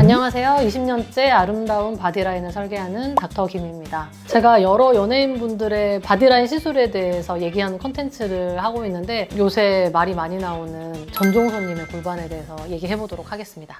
안녕하세요. 20년째 아름다운 바디라인을 설계하는 닥터 김입니다. 제가 여러 연예인분들의 바디라인 시술에 대해서 얘기하는 컨텐츠를 하고 있는데 요새 말이 많이 나오는 전종서님의 골반에 대해서 얘기해보도록 하겠습니다.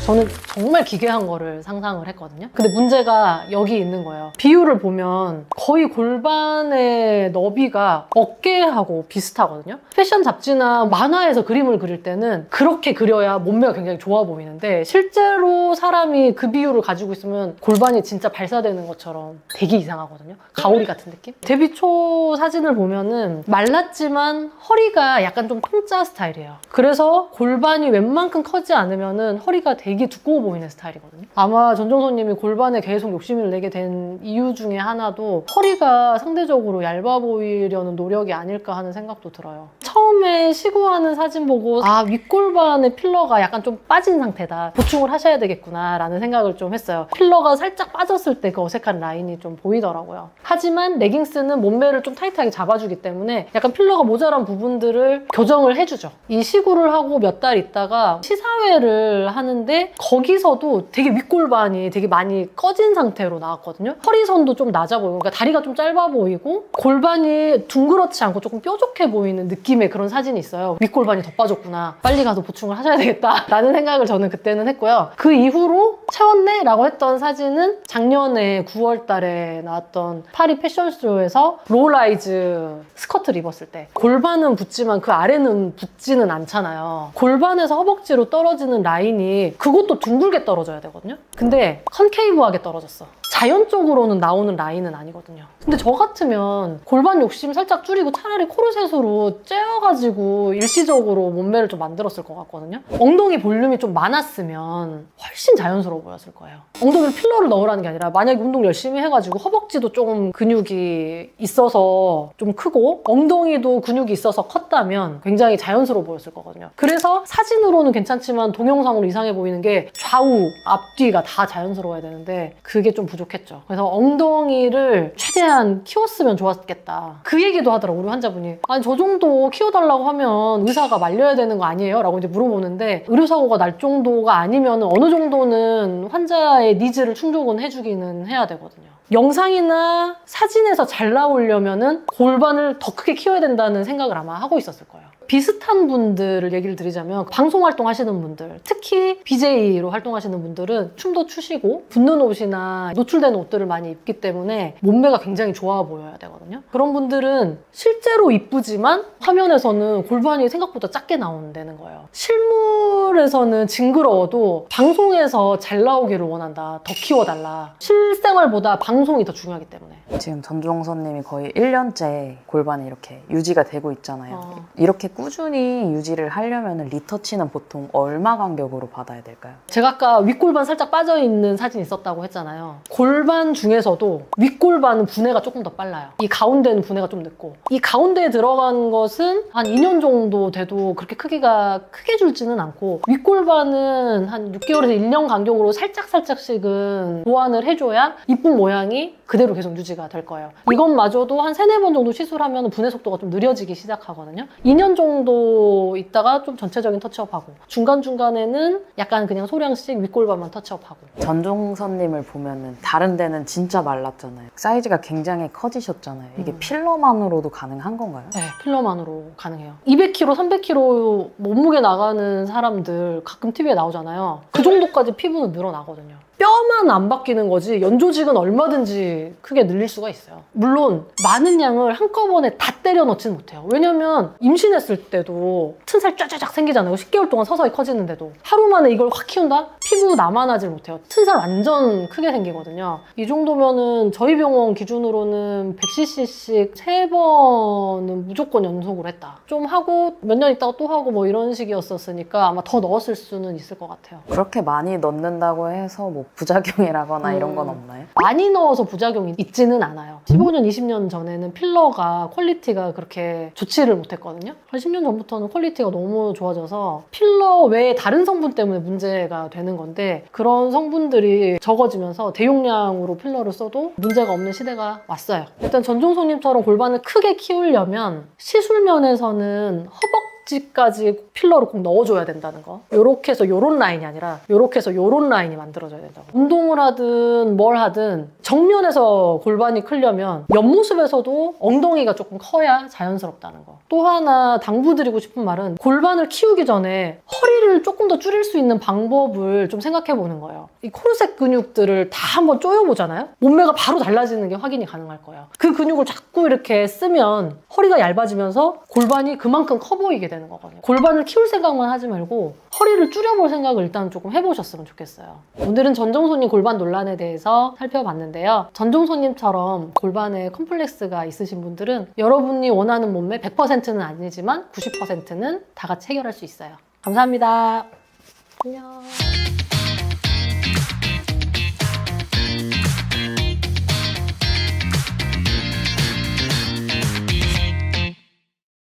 저는 정말 기괴한 거를 상상을 했거든요. 근데 문제가 여기 있는 거예요. 비율을 보면 거의 골반의 너비가 어깨하고 비슷하거든요. 패션 잡지나 만화에서 그림을 그릴 때는 그렇게 그려야 몸매가 굉장히 좋아 보이는데 실제로 사람이 그 비율을 가지고 있으면 골반이 진짜 발사되는 것처럼 되게 이상하거든요. 가오리 같은 느낌? 데뷔 초 사진을 보면은 말랐지만 허리가 약간 좀 통짜 스타일이에요. 그래서 골반이 웬만큼 커지 않으면은 허리가 되게 두꺼워 보이는 스타일이거든요. 아마 전종서님이 골반에 계속 욕심을 내게 된 이유 중에 하나도 허리가 상대적으로 얇아 보이려는 노력이 아닐까 하는 생각도 들어요. 처음에 시구하는 사진 보고 윗골반의 필러가 약간 좀 빠진 상태다. 보충을 하셔야 되겠구나 라는 생각을 좀 했어요. 필러가 살짝 빠졌을 때 그 어색한 라인이 좀 보이더라고요. 하지만 레깅스는 몸매를 좀 타이트하게 잡아주기 때문에 약간 필러가 모자란 부분들을 교정을 해주죠. 이 시구를 하고 몇 달 있다가 시사회를 하는데 거기서도 되게 윗골반이 되게 많이 꺼진 상태로 나왔거든요. 허리선도 좀 낮아 보이고 그러니까 다리가 좀 짧아 보이고 골반이 둥그렇지 않고 조금 뾰족해 보이는 느낌의 그런 사진이 있어요. 윗골반이 더 빠졌구나. 빨리 가서 보충을 하셔야 되겠다 라는 생각을 저는 그때는 했고요. 그 이후로 채웠네? 라고 했던 사진은 작년에 9월 달에 나왔던 파리 패션쇼에서 롤라이즈 스커트를 입었을 때 골반은 붙지만 그 아래는 붙지는 않잖아요. 골반에서 허벅지로 떨어지는 라인이 그것도 둥글게 떨어져야 되거든요. 근데 컨케이브하게 떨어졌어. 자연적으로는 나오는 라인은 아니거든요. 근데 저 같으면 골반 욕심 살짝 줄이고 차라리 코르셋으로 째어가지고 일시적으로 몸매를 좀 만들었을 것 같거든요. 엉덩이 볼륨이 좀 많았으면 훨씬 자연스러워 보였을 거예요. 엉덩이를 필러를 넣으라는 게 아니라 만약에 운동 열심히 해가지고 허벅지도 조금 근육이 있어서 좀 크고 엉덩이도 근육이 있어서 컸다면 굉장히 자연스러워 보였을 거거든요. 그래서 사진으로는 괜찮지만 동영상으로 이상해 보이는 게 좌우, 앞뒤가 다 자연스러워야 되는데 그게 좀 부족했죠. 그래서 엉덩이를 최대한 키웠으면 좋았겠다. 그 얘기도 하더라고요, 우리 환자분이. 아니, 저 정도 키워달라고 하면 의사가 말려야 되는 거 아니에요? 라고 이제 물어보는데 의료사고가 날 정도가 아니면 어느 정도는 환자의 니즈를 충족은 해주기는 해야 되거든요. 영상이나 사진에서 잘 나오려면은 골반을 더 크게 키워야 된다는 생각을 아마 하고 있었을 거예요. 비슷한 분들을 얘기를 드리자면 방송 활동하시는 분들, 특히 BJ로 활동하시는 분들은 춤도 추시고 붙는 옷이나 노출되는 옷들을 많이 입기 때문에 몸매가 굉장히 좋아 보여야 되거든요. 그런 분들은 실제로 이쁘지만 화면에서는 골반이 생각보다 작게 나온다는 거예요. 실물에서는 징그러워도 방송에서 잘 나오기를 원한다. 더 키워달라. 실생활보다 방송이 더 중요하기 때문에. 지금 전종서님이 거의 1년째 골반이 이렇게 유지가 되고 있잖아요. 이렇게 꾸준히 유지를 하려면 리터치는 보통 얼마 간격으로 받아야 될까요? 제가 아까 윗골반 살짝 빠져있는 사진이 있었다고 했잖아요. 골반 중에서도 윗골반은 분해가 조금 더 빨라요. 이 가운데는 분해가 좀 늦고 이 가운데에 들어간 것은 한 2년 정도 돼도 그렇게 크기가 크게 줄지는 않고 윗골반은 한 6개월에서 1년 간격으로 살짝씩은 보완을 해줘야 이쁜 모양이 그대로 계속 유지가 될 거예요. 이것마저도 한 3, 4번 정도 시술하면 분해 속도가 좀 느려지기 시작하거든요. 2년 정도 있다가 좀 전체적인 터치업하고 중간중간에는 약간 그냥 소량씩 윗골반만 터치업하고. 전종서님을 보면은 다른 데는 진짜 말랐잖아요. 사이즈가 굉장히 커지셨잖아요. 이게 필러만으로도 가능한 건가요? 네, 필러만으로 가능해요. 200kg, 300kg 몸무게 나가는 사람들 가끔 TV에 나오잖아요. 그 정도까지 피부는 늘어나거든요. 뼈만 안 바뀌는 거지 연조직은 얼마든지 크게 늘릴 수가 있어요. 물론 많은 양을 한꺼번에 다 때려 넣지는 못해요. 왜냐면 임신했을 때도 튼살 쫙쫙 생기잖아요. 10개월 동안 서서히 커지는데도 하루 만에 이걸 확 키운다? 피부 남아나질 못해요. 튼살 완전 크게 생기거든요. 이 정도면은 저희 병원 기준으로는 100cc씩 3번은 무조건 연속으로 했다. 좀 하고 몇 년 있다가 또 하고 뭐 이런 식이었었으니까 아마 더 넣었을 수는 있을 것 같아요. 그렇게 많이 넣는다고 해서 뭐 부작용이라거나 이런 건 없나요? 많이 넣어서 부작용이 있지는 않아요. 15년, 20년 전에는 필러가 퀄리티가 그렇게 좋지를 못했거든요. 한 10년 전부터는 퀄리티가 너무 좋아져서 필러 외에 다른 성분 때문에 문제가 되는 건데 그런 성분들이 적어지면서 대용량으로 필러를 써도 문제가 없는 시대가 왔어요. 일단 전종서님처럼 골반을 크게 키우려면 시술면에서는 허벅지 각지까지 필러를 꼭 넣어줘야 된다는 거. 요렇게 해서 요런 라인이 아니라 요렇게 해서 요런 라인이 만들어져야 된다고. 운동을 하든 뭘 하든 정면에서 골반이 크려면 옆모습에서도 엉덩이가 조금 커야 자연스럽다는 거. 또 하나 당부드리고 싶은 말은 골반을 키우기 전에 허리를 조금 더 줄일 수 있는 방법을 좀 생각해 보는 거예요. 이 코르셋 근육들을 다 한번 조여보잖아요? 몸매가 바로 달라지는 게 확인이 가능할 거예요. 그 근육을 자꾸 이렇게 쓰면 허리가 얇아지면서 골반이 그만큼 커 보이게 되는 거거든요. 골반을 키울 생각만 하지 말고 허리를 줄여볼 생각을 일단 조금 해보셨으면 좋겠어요. 오늘은 전종손님 골반 논란에 대해서 살펴봤는데요. 전종손님처럼 골반에 컴플렉스가 있으신 분들은 여러분이 원하는 몸매 100%는 아니지만 90%는 다 같이 해결할 수 있어요. 감사합니다. 안녕.